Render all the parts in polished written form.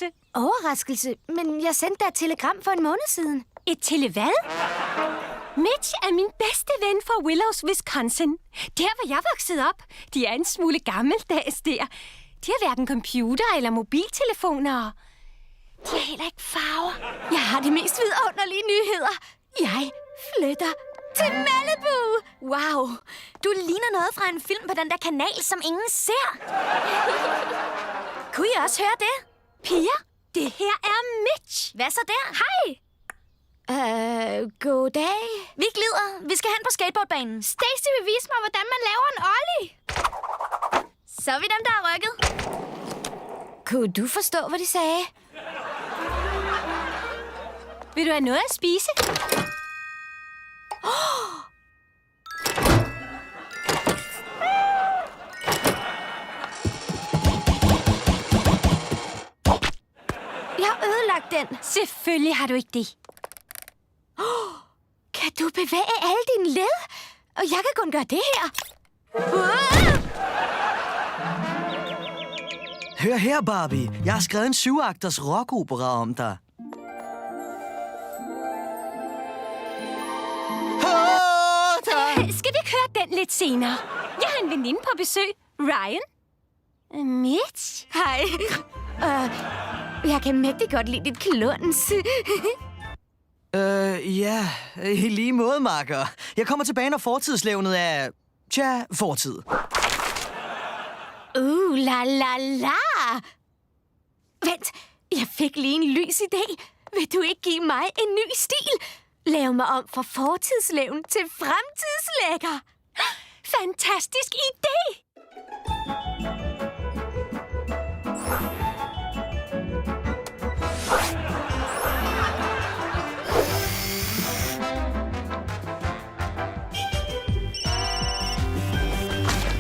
overraskelse. Overraskelse? Men jeg sendte dig et telegram for en måned siden. Et hvad? Mitch er min bedste ven fra Willows, Wisconsin. Der, hvor jeg voksede op. De er en smule gammeldags der. De har hverken computer eller mobiltelefoner. De har heller ikke farver. Jeg har de mest vidunderlige nyheder. Jeg flytter til Malibu. Wow, du ligner noget fra en film på den der kanal, som ingen ser. Kunne I også høre det? Piger, det her er Mitch. Hvad så der? Hej. Goddag. Vi glider. Vi skal hen på skateboardbanen. Stacy vil vise mig, hvordan man laver en ollie. Så er vi dem, der har rykket. Kunne du forstå, hvad de sagde? Vil du have noget at spise? Jeg har ødelagt den. Selvfølgelig har du ikke det. Kan du bevæge alle dine led? Og jeg kan kun gøre det her. Hør her, Barbie. Jeg har skrevet en 7-akters rockopera om dig. Skal vi køre den lidt senere? Jeg har en veninde på besøg. Ryan. Mitch. Hej. Jeg kan mægtig godt lide dit kluns. Ja, i lige måde, makker. Jeg kommer tilbage, når fortidslevnet er... fortid. La la la. Vent, jeg fik lige en lys idé. Vil du ikke give mig en ny stil? Lav mig om fra fortidslevn til fremtidslækker. Fantastisk idé!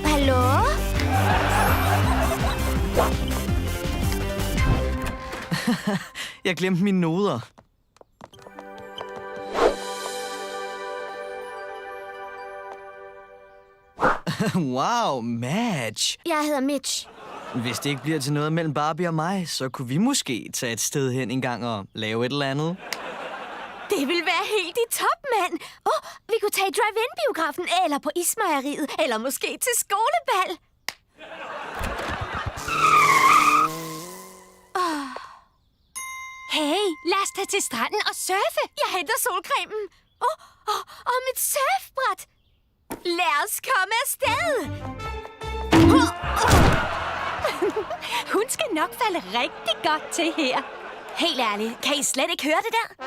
Hallo? Jeg glemte mine noder. Wow, match. Jeg hedder Mitch. Hvis det ikke bliver til noget mellem Barbie og mig, så kunne vi måske tage et sted hen en gang og lave et eller andet. Det vil være helt i top, mand. Vi kunne tage i drive-in-biografen, eller på ismejeriet, eller måske til skolebal. Hey, lad os tage til stranden og surfe. Jeg henter solcremen. Og mit surfbræt. Lad os komme afsted. Hun skal nok falde rigtig godt til her. Helt ærligt, kan I slet ikke høre det der?